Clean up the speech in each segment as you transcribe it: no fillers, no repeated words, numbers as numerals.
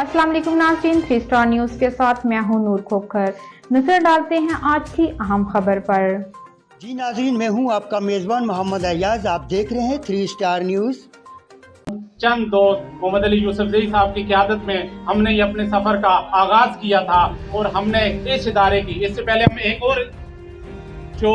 अस्सलाम वालेकुम नाज़रीन, 3 स्टार न्यूज़ के साथ मैं हूं नूर खोखर। नजर डालते हैं आज की अहम खबर पर। जी नाज़रीन, मैं हूं आपका मेज़बान मोहम्मद अयाज। आप देख रहे हैं 3 स्टार न्यूज़। चंद दोस्त मोहम्मद अली यूसुफजई साहब की क़यादत में हमने ये अपने सफ़र का आगाज़ किया था और हमने इस इदारे की, इससे पहले हम एक और जो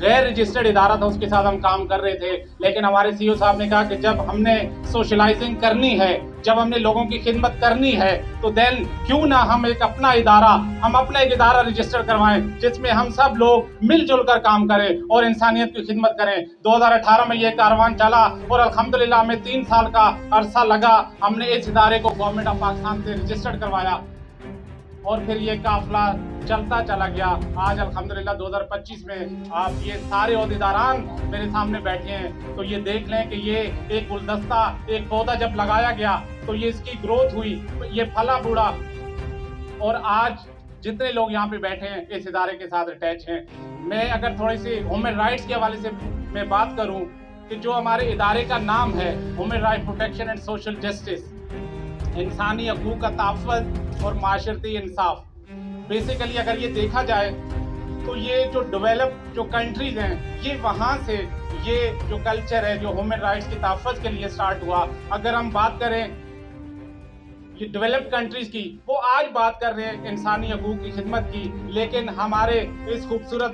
गैर रजिस्टर्ड इदारा था उसके साथ हम काम कर रहे थे, लेकिन हमारे सीईओ साहब ने कहा कि जब हमने सोशलाइजिंग करनी है, जब हमने लोगों की खिदमत करनी है, तो देन क्यों ना हम एक अपना इदारा रजिस्टर करवाएं जिसमें हम सब लोग मिलजुल कर काम करें और इंसानियत की खिदमत करें। 2018 में ये कारवान चला और अल्हम्दुलिल्लाह हमें 3 साल का अरसा लगा। हमने इस इदारे को गवर्नमेंट ऑफ पाकिस्तान से रजिस्टर्ड करवाया और फिर ये काफिला चलता चला गया। आज अल्हम्दुलिल्लाह 2025 में आप ये सारे ओहदेदारान मेरे सामने बैठे हैं, तो ये देख लें कि ये एक गुलदस्ता, एक पौधा जब लगाया गया तो ये इसकी ग्रोथ हुई, ये फला बूढ़ा, और आज जितने लोग यहाँ पे बैठे हैं इस इदारे के साथ अटैच हैं। मैं अगर थोड़ी सी ह्यूमन राइट्स के हवाले से मैं बात करूँ कि जो हमारे इदारे का नाम है human right protection and social justice, इंसानी हकूक़ का तहफ़्फ़ुज़ और माशरती इंसाफ, बेसिकली अगर ये देखा जाए तो ये जो डेवलप जो कंट्रीज हैं, ये वहाँ से ये जो कल्चर है जो ह्यूमन राइट्स के तहफ़्फ़ुज़ के लिए स्टार्ट हुआ। अगर हम बात करें ये डेवलप्ड कंट्रीज की, वो आज बात कर रहे हैं इंसानी हकूक़ की खिदमत की, लेकिन हमारे इस खूबसूरत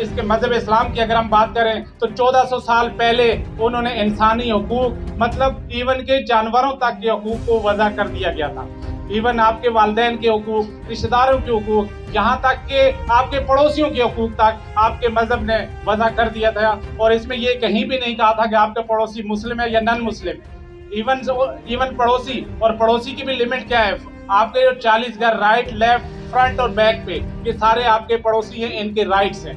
इसके मज़हब इस्लाम की अगर हम बात करें तो 1400 साल पहले उन्होंने इंसानी हकूक़, मतलब इवन के जानवरों तक के हकूक़ को वज़ा कर दिया गया था। इवन आपके वालिदैन के हकूक़, रिश्तेदारों के हकूक़, यहाँ तक के आपके पड़ोसियों के हकूक़ तक आपके मज़हब ने वज़ा कर दिया था। और इसमें ये कहीं भी नहीं कहा था कि आपका पड़ोसी मुस्लिम है या नॉन मुस्लिम। इवन पड़ोसी, और पड़ोसी की भी लिमिट क्या है, आपके जो 40 घर राइट, लेफ्ट, फ्रंट और बैक पे, ये सारे आपके पड़ोसी हैं, इनके राइट्स हैं।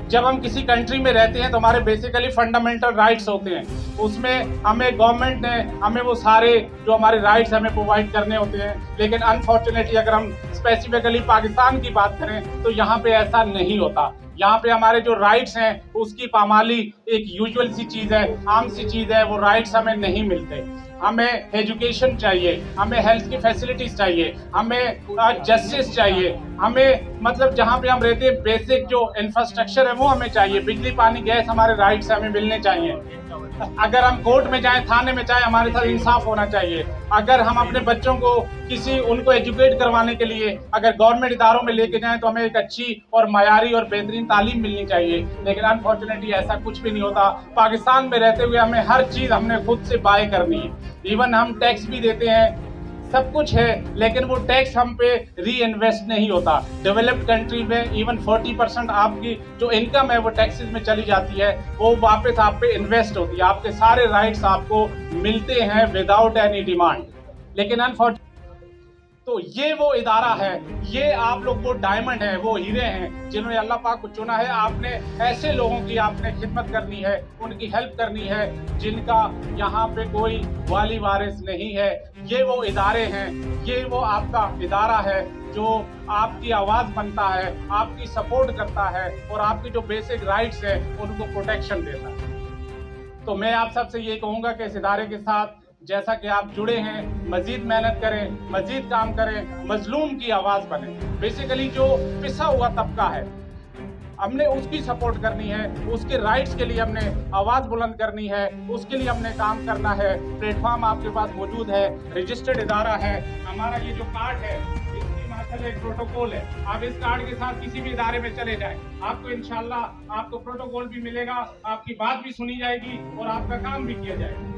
जब हम किसी कंट्री में रहते हैं तो हमारे बेसिकली फंडामेंटल राइट्स होते हैं, उसमें हमें गवर्नमेंट ने हमें वो सारे जो हमारे राइट्स हमें प्रोवाइड करने होते हैं। लेकिन अनफॉर्चुनेटली अगर हम स्पेसिफिकली पाकिस्तान की बात करें तो यहाँ पे ऐसा नहीं होता। यहाँ पे हमारे जो राइट्स हैं उसकी पामाली एक यूजुअल सी चीज़ है, आम सी चीज़ है, वो राइट्स हमें नहीं मिलते। हमें एजुकेशन चाहिए, हमें हेल्थ की फैसिलिटीज़ चाहिए, हमें जस्टिस चाहिए, हमें मतलब जहाँ पे हम रहते हैं बेसिक जो इंफ्रास्ट्रक्चर है वो हमें चाहिए, बिजली पानी गैस हमारे राइट्स हमें मिलने चाहिए। अगर हम कोर्ट में जाएं, थाने में जाएं, हमारे साथ इंसाफ होना चाहिए। अगर हम अपने बच्चों को उनको एजुकेट करवाने के लिए अगर गवर्नमेंट इदारों में लेके जाएं तो हमें एक अच्छी और मयारी और बेहतरीन तालीम मिलनी चाहिए। लेकिन अनफॉर्चुनेटली ऐसा कुछ भी नहीं होता। पाकिस्तान में रहते हुए हमें हर चीज़ हमने खुद से बाय करनी है। इवन हम टैक्स भी देते हैं, सब कुछ है, लेकिन वो टैक्स हम पे री इन्वेस्ट नहीं होता। डेवलप्ड कंट्री में इवन 40% आपकी जो इनकम है वो टैक्सेस में चली जाती है, वो वापस आप पे इन्वेस्ट होती है, आपके सारे राइट्स आपको मिलते हैं विदाउट एनी डिमांड। लेकिन अनफॉर्चुनेटली तो ये वो इदारा है, ये आप लोग वो डायमंड है, वो हीरे हैं जिन्होंने अल्लाह पाक को चुना है। आपने ऐसे लोगों की आपने खिदमत करनी है, उनकी हेल्प करनी है जिनका यहाँ पे कोई वाली वारिस नहीं है। ये वो इदारे हैं, ये वो आपका इदारा है जो आपकी आवाज़ बनता है, आपकी सपोर्ट करता है और आपकी जो बेसिक राइट्स है उनको प्रोटेक्शन देता है। तो मैं आप सबसे ये कहूँगा कि इस इदारे के साथ जैसा कि आप जुड़े हैं, मजीद मेहनत करें, मजीद काम करें, मजलूम की आवाज़ बने। बेसिकली जो पिसा हुआ तबका है हमने उसकी सपोर्ट करनी है, उसके राइट्स के लिए हमने आवाज़ बुलंद करनी है, उसके लिए हमने काम करना है। प्लेटफॉर्म आपके पास मौजूद है, रजिस्टर्ड इदारा है। हमारा ये जो कार्ड है इसकी माशाल्लाह एक प्रोटोकॉल है। आप इस कार्ड के साथ किसी भी इदारे में चले जाएं, आपको इंशाल्लाह आपको प्रोटोकॉल भी मिलेगा, आपकी बात भी सुनी जाएगी और आपका काम भी किया जाएगा।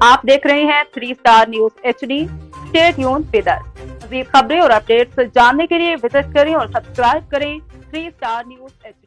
आप देख रहे हैं 3 star news HD। Stay tuned with us. मज़ीद खबरें और अपडेट्स जानने के लिए विजिट करें और सब्सक्राइब करें 3 स्टार न्यूज़ HD।